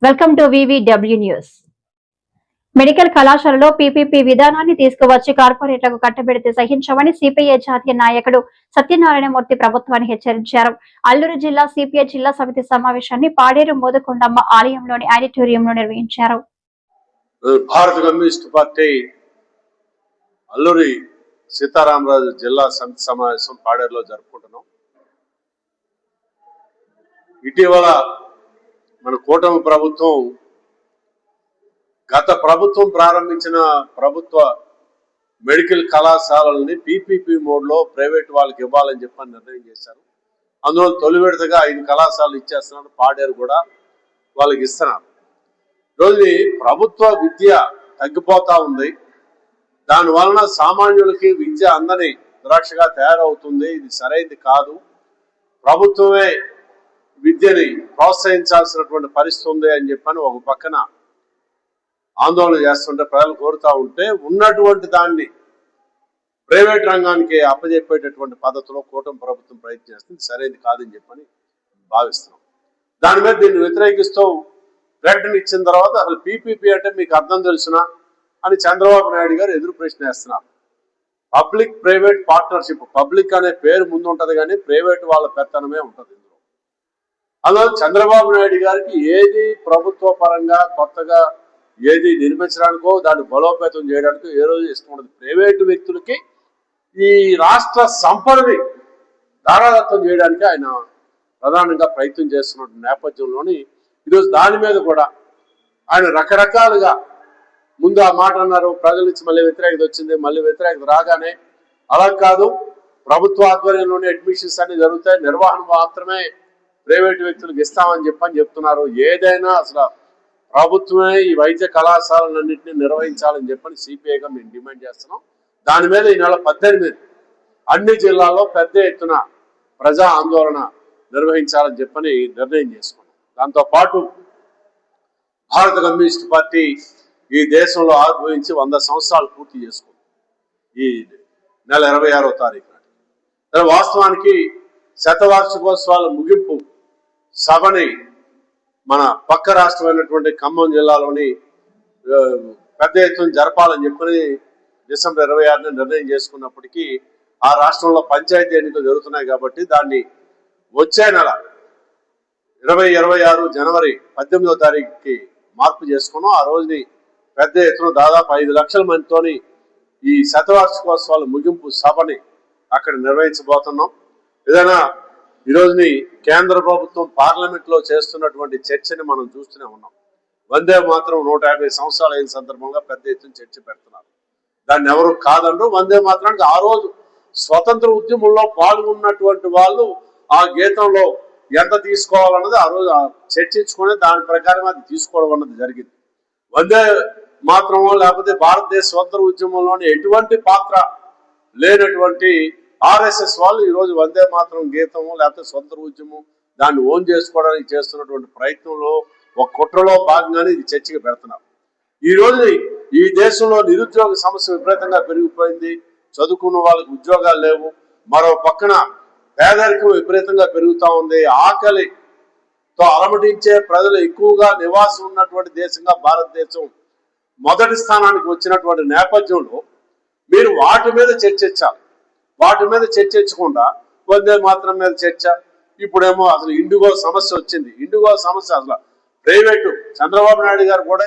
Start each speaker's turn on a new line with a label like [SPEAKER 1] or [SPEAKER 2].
[SPEAKER 1] Welcome to VVW news. Medical కళాశాలలో PPP విధానాన్ని తీసుకువచ్చి కార్పొరేట్లకు కట్టబెడితే సహించమని సిపిఐ జాతీయ నాయకుడు సత్యనారాయణమూర్తి ప్రభుత్వాన్ని హెచ్చరించారు. అల్లూరు జిల్లా సిపిఐ జిల్లా సమితి సమావేశాన్ని పాడేరు మోదకొండమ్మ ఆలయంలోని ఆడిటోరియంలో నిర్వహించారు.
[SPEAKER 2] భారత కమ్యూనిస్ట్ పార్టీ అల్లూరి సీతారామరాజు జిల్లా సమితి సమావేశం పాడేరులో జరుపుకుంటున్నాం. ఇటీవల మన కూటమి ప్రభుత్వం గత ప్రభుత్వం ప్రారంభించిన ప్రభుత్వ మెడికల్ కళాశాలల్ని పీపీపీ మోడ్ లో ప్రైవేట్ వాళ్ళకి ఇవ్వాలని చెప్పని నిర్ణయం చేశారు. అందులో తొలి విడతగా 5 కళాశాలలు ఇచ్చేస్తున్నారు. పాడేరు కూడా వాళ్ళకి ఇస్తున్నారు. రోజుని ప్రభుత్వ విద్య తగ్గిపోతా ఉంది. దాని వలన సామాన్యులకి విద్య అందని ద్రాక్షగా తయారవుతుంది. ఇది సరైనది కాదు. ప్రభుత్వమే విద్యని ప్రోత్సహించాల్సినటువంటి పరిస్థితి ఉంది అని చెప్పని ఒక పక్కన ఆందోళన చేస్తుంటే ప్రజలు కోరుతా ఉంటే ఉన్నటువంటి దాన్ని ప్రైవేట్ రంగానికి అప్పజెప్పేటటువంటి పద్ధతిలో కూటమి ప్రభుత్వం ప్రయత్నం చేస్తుంది. సరైనది కాదని చెప్పని భావిస్తున్నాం. దాని మీద దీన్ని వ్యతిరేకిస్తూ ప్రకటన ఇచ్చిన తర్వాత అసలు పీపీపీ అంటే మీకు అర్థం తెలుసునా అని చంద్రబాబు నాయుడు గారు ఎదురు ప్రశ్న వేస్తున్నారు. పబ్లిక్ ప్రైవేట్ పార్ట్నర్షిప్, పబ్లిక్ అనే పేరు ముందు ఉంటది కానీ ప్రైవేట్ వాళ్ళ పెత్తనమే ఉంటది. అందులో చంద్రబాబు నాయుడు గారికి ఏది ప్రభుత్వ పరంగా కొత్తగా ఏది నిర్మించడానికో దాన్ని బలోపేతం చేయడానికో ఏ రోజు ఇష్టం ఉండదు. ప్రైవేటు వ్యక్తులకి ఈ రాష్ట్ర సంపదని దారాదత్తం చేయడానికి ఆయన ప్రధానంగా ప్రయత్నం చేస్తున్న నేపథ్యంలోని ఈరోజు దాని మీద కూడా ఆయన రకరకాలుగా ముందు ఆ మాట అన్నారు. ప్రజల నుంచి మళ్ళీ వ్యతిరేకత వచ్చింది. మళ్ళీ వ్యతిరేకత రాగానే అలా కాదు, ప్రభుత్వ ఆధ్వర్యంలోనే అడ్మిషన్స్ అన్ని జరుగుతాయి, నిర్వహణ మాత్రమే ప్రైవేటు వ్యక్తులకు ఇస్తామని చెప్తున్నారు. ఏదైనా అసలు ప్రభుత్వమే ఈ వైద్య కళాశాలన్నింటినీ నిర్వహించాలని చెప్పని సిపిఐగా మేము డిమాండ్ చేస్తున్నాం. దాని మీద ఈ నెల 18 అన్ని జిల్లాల్లో పెద్ద ఎత్తున ప్రజా ఆందోళన నిర్వహించాలని చెప్పని నిర్ణయం చేసుకున్నాం. దాంతోపాటు భారత కమ్యూనిస్ట్ పార్టీ ఈ దేశంలో ఆవిర్భవించి 100 సంవత్సరాలు పూర్తి చేసుకుంది ఈ నెల 26వ తారీఖు నాటి. వాస్తవానికి శతవార్షికోత్సవాల ముగింపు సభని మన పక్క రాష్ట్రమైనటువంటి ఖమ్మం జిల్లాలోని పెద్ద ఎత్తున జరపాలని చెప్పని డిసెంబర్ 26న నిర్ణయం చేసుకున్నప్పటికీ ఆ రాష్ట్రంలో పంచాయతీ ఎన్నికలు జరుగుతున్నాయి కాబట్టి దాన్ని వచ్చే నెల 2026 జనవరి 18వ తారీఖుకి మార్పు చేసుకున్నాం. ఆ రోజుని పెద్ద ఎత్తున దాదాపు 5 లక్షల మందితోని ఈ శతవార్షికోత్సవాల ముగింపు సభని అక్కడ నిర్వహించబోతున్నాం. ఏదైనా ఈ రోజుని కేంద్ర ప్రభుత్వం పార్లమెంట్ లో చేస్తున్నటువంటి చర్చని మనం చూస్తూనే ఉన్నాం. వందే మాత్రం 150 సంవత్సరాలు అయిన సందర్భంగా పెద్ద ఎత్తున చర్చ పెడుతున్నారు. దాన్ని ఎవరు కాదనరు. వందే మాత్రానికి ఆ రోజు స్వతంత్ర ఉద్యమంలో పాల్గొన్నటువంటి వాళ్ళు ఆ గీతంలో ఎంత తీసుకోవాలన్నది ఆ రోజు చర్చించుకుని దాని ప్రకారం అది తీసుకోవడం అన్నది జరిగింది. వందే మాత్రమో లేకపోతే భారతదేశ స్వతంత్ర ఉద్యమంలోని ఎటువంటి పాత్ర లేనటువంటి ఆర్ఎస్ఎస్ వాళ్ళు ఈరోజు వందే మాత్రం గీతము లేకపోతే స్వతంత్ర ఉద్యమం దాన్ని ఓన్ చేసుకోవడానికి చేస్తున్నటువంటి ప్రయత్నంలో ఒక కుట్రలో భాగంగానే ఇది చర్చగా పెడుతున్నారు. ఈ రోజు ఈ దేశంలో నిరుద్యోగ సమస్య విపరీతంగా పెరిగిపోయింది. చదువుకున్న వాళ్ళకి ఉద్యోగాలు లేవు. మరో పక్కన పేదరికం విపరీతంగా పెరుగుతూ ఉంది. ఆకలితో అలమటించే ప్రజలు ఎక్కువగా నివాసం ఉన్నటువంటి దేశంగా భారతదేశం మొదటి స్థానానికి వచ్చినటువంటి నేపథ్యంలో మీరు వాటి మీద చర్చించాలి. వాటి మీద చర్చించకుండా వందే మాత్రం మీద చర్చ. ఇప్పుడేమో అసలు ఇండిగో సమస్య వచ్చింది. ఇండిగో సమస్య అసలు ప్రైవేటు చంద్రబాబు నాయుడు గారు కూడా